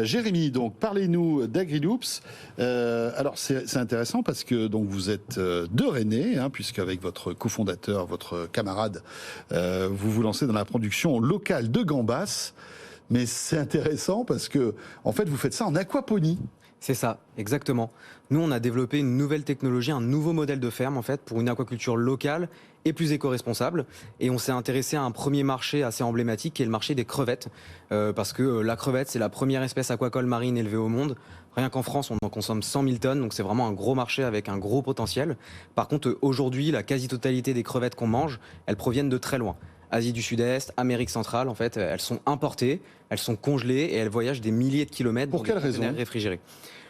Jérémy, donc parlez-nous d'AgriLoops. Alors c'est intéressant parce que donc vous êtes de Rennais, puisqu'avec votre cofondateur, votre camarade, vous vous lancez dans la production locale de gambas. Mais c'est intéressant parce que en fait vous faites ça en aquaponie. C'est ça, exactement. Nous, on a développé une nouvelle technologie, un nouveau modèle de ferme en fait pour une aquaculture locale et plus éco-responsable. Et on s'est intéressé à un premier marché assez emblématique qui est le marché des crevettes. Parce que la crevette, c'est la première espèce aquacole marine élevée au monde. Rien qu'en France, on en consomme 100 000 tonnes, donc c'est vraiment un gros marché avec un gros potentiel. Par contre, aujourd'hui, la quasi-totalité des crevettes qu'on mange, elles proviennent de très loin. Asie du Sud-Est, Amérique centrale, en fait, elles sont importées, elles sont congelées et elles voyagent des milliers de kilomètres Pour quelle raison réfrigérés.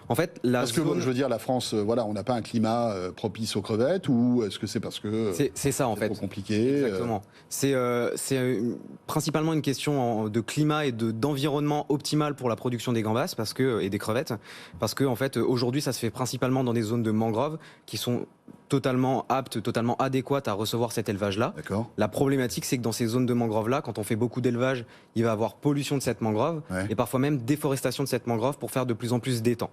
En fait, parce que je veux dire, la France, on n'a pas un climat propice aux crevettes, ou est-ce que c'est parce que c'est ça en fait, trop compliqué? Exactement. C'est principalement une question de climat et d'environnement optimal pour la production des gambas et des crevettes, parce que en fait aujourd'hui ça se fait principalement dans des zones de mangroves qui sont totalement aptes, totalement adéquates à recevoir cet élevage-là. La problématique, c'est que dans ces zones de mangroves-là, quand on fait beaucoup d'élevage, il va y avoir pollution de cette mangrove et parfois même déforestation de cette mangrove pour faire de plus en plus d'étangs.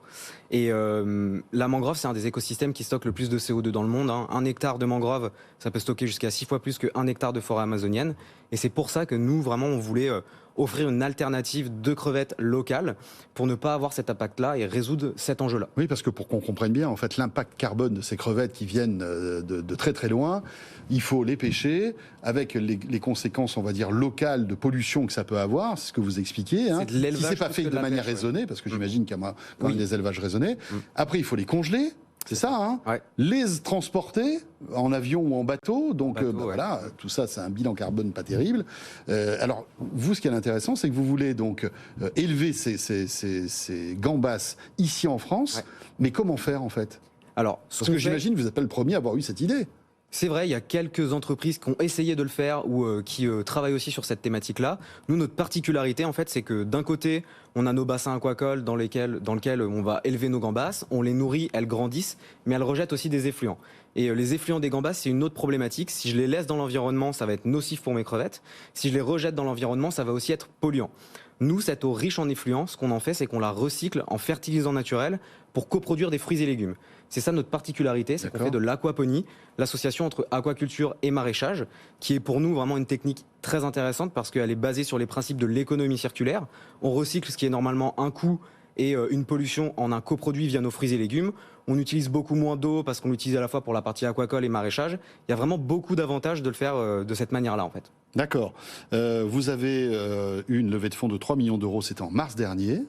Et la mangrove, c'est un des écosystèmes qui stocke le plus de CO2 dans le monde. 1 hectare de mangrove, ça peut stocker jusqu'à 6 fois plus qu'1 hectare de forêt amazonienne. Et c'est pour ça que nous, vraiment, on voulait offrir une alternative de crevettes locales pour ne pas avoir cet impact-là et résoudre cet enjeu-là. Oui, parce que pour qu'on comprenne bien, en fait, l'impact carbone de ces crevettes qui viennent de très très loin, il faut les pêcher avec les conséquences, on va dire, locales de pollution que ça peut avoir, c'est ce que vous expliquiez. Si c'est pas fait de manière raisonnée, parce que j'imagine qu'il y a quand même des élevages raisonnés. Après, il faut les congeler. C'est ça, les transporter en avion ou en bateau. Donc voilà, tout ça, c'est un bilan carbone pas terrible. Alors, vous, ce qui est intéressant, c'est que vous voulez donc élever ces gambas ici en France. Mais comment faire, en fait? Alors, parce que j'imagine que vous n'êtes pas le premier à avoir eu cette idée. C'est vrai, il y a quelques entreprises qui ont essayé de le faire ou qui travaillent aussi sur cette thématique-là. Nous, notre particularité, en fait, c'est que d'un côté, on a nos bassins aquacoles dans lesquels on va élever nos gambas, on les nourrit, elles grandissent, mais elles rejettent aussi des effluents. Et les effluents des gambas, c'est une autre problématique. Si je les laisse dans l'environnement, ça va être nocif pour mes crevettes. Si je les rejette dans l'environnement, ça va aussi être polluant. Nous, cette eau riche en effluents, ce qu'on en fait, c'est qu'on la recycle en fertilisant naturel pour coproduire des fruits et légumes. C'est ça notre particularité, c'est qu'on fait de l'aquaponie, l'association entre aquaculture et maraîchage, qui est pour nous vraiment une technique très intéressante parce qu'elle est basée sur les principes de l'économie circulaire. On recycle ce qui est normalement un coût et une pollution en un coproduit via nos fruits et légumes. On utilise beaucoup moins d'eau parce qu'on l'utilise à la fois pour la partie aquacole et maraîchage. Il y a vraiment beaucoup d'avantages de le faire de cette manière-là, en fait. D'accord. Vous avez eu une levée de fonds de 3 millions d'euros, c'était en mars dernier.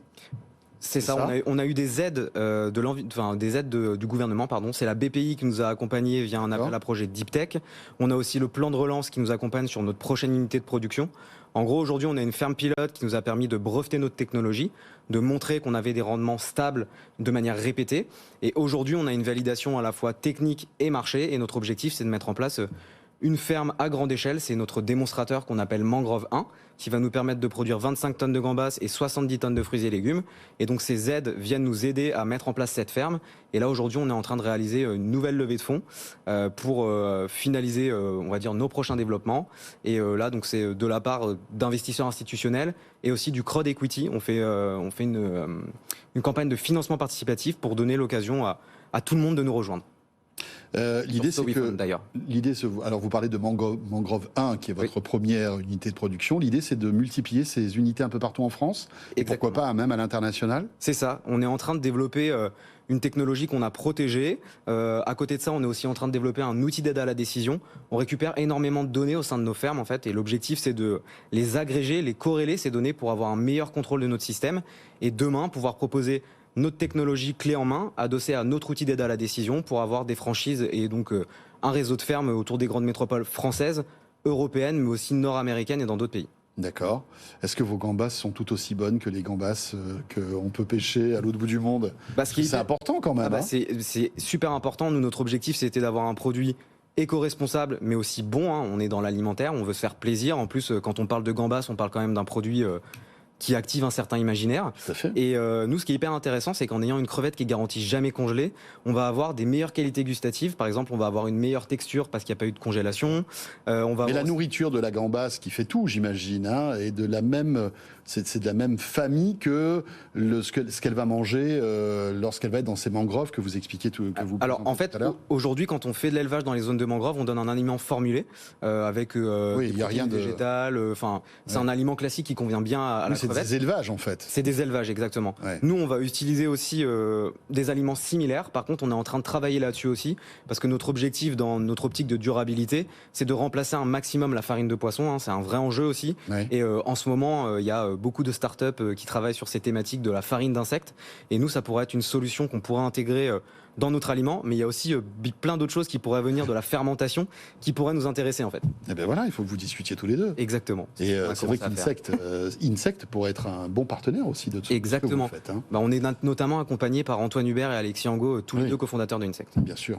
C'est ça. On a eu des aides, du gouvernement. C'est la BPI qui nous a accompagnés via un appel à projet Deep Tech. On a aussi le plan de relance qui nous accompagne sur notre prochaine unité de production. En gros, aujourd'hui, on a une ferme pilote qui nous a permis de breveter notre technologie, de montrer qu'on avait des rendements stables de manière répétée. Et aujourd'hui, on a une validation à la fois technique et marché. Et notre objectif, c'est de mettre en place une ferme à grande échelle. C'est notre démonstrateur qu'on appelle Mangrove 1, qui va nous permettre de produire 25 tonnes de gambas et 70 tonnes de fruits et légumes. Et donc ces aides viennent nous aider à mettre en place cette ferme. Et là aujourd'hui on est en train de réaliser une nouvelle levée de fonds pour finaliser on va dire nos prochains développements. Et là donc c'est de la part d'investisseurs institutionnels et aussi du crowd equity. On fait une campagne de financement participatif pour donner l'occasion à tout le monde de nous rejoindre. L'idée, c'est que. Alors, vous parlez de Mangrove 1, qui est votre première unité de production. L'idée, c'est de multiplier ces unités un peu partout en France. Et pourquoi pas même à l'international? C'est ça. On est en train de développer une technologie qu'on a protégée. À côté de ça, on est aussi en train de développer un outil d'aide à la décision. On récupère énormément de données au sein de nos fermes, en fait. Et l'objectif, c'est de les agréger, les corréler, ces données, pour avoir un meilleur contrôle de notre système. Et demain, pouvoir proposer notre technologie clé en main, adossée à notre outil d'aide à la décision pour avoir des franchises et donc un réseau de fermes autour des grandes métropoles françaises, européennes, mais aussi nord-américaines et dans d'autres pays. D'accord. Est-ce que vos gambas sont tout aussi bonnes que les gambas qu'on peut pêcher à l'autre bout du monde? C'est important quand même. C'est super important. Nous, notre objectif, c'était d'avoir un produit éco-responsable, mais aussi bon. On est dans l'alimentaire, on veut se faire plaisir. En plus, quand on parle de gambas, on parle quand même d'un produit qui active un certain imaginaire. Tout à fait. Et nous, ce qui est hyper intéressant, c'est qu'en ayant une crevette qui est garantie jamais congelée, on va avoir des meilleures qualités gustatives. Par exemple, on va avoir une meilleure texture parce qu'il n'y a pas eu de congélation. Mais la nourriture de la gambasse qui fait tout, j'imagine, hein, est de la même, c'est de la même famille que ce qu'elle va manger lorsqu'elle va être dans ces mangroves que vous expliquiez Alors en fait, aujourd'hui, quand on fait de l'élevage dans les zones de mangroves, on donne un aliment formulé avec il y a rien de végétal. Enfin, c'est un aliment classique qui convient bien à la crevette. C'est des élevages en fait. C'est des élevages, exactement. Ouais. Nous, on va utiliser aussi des aliments similaires. Par contre, on est en train de travailler là-dessus aussi, parce que notre objectif dans notre optique de durabilité, c'est de remplacer un maximum la farine de poisson. Hein, c'est un vrai enjeu aussi. Ouais. Et en ce moment, il y a beaucoup de startups qui travaillent sur ces thématiques de la farine d'insectes. Et nous, ça pourrait être une solution qu'on pourrait intégrer dans notre aliment, mais il y a aussi plein d'autres choses qui pourraient venir de la fermentation qui pourraient nous intéresser en fait. Et ben voilà, il faut que vous discutiez tous les deux. Exactement. Et c'est vrai qu'Insect pourrait être un bon partenaire aussi de tout ce que vous faites. Hein. On est notamment accompagné par Antoine Hubert et Alexis Angot, tous les deux cofondateurs de Insect. Bien sûr.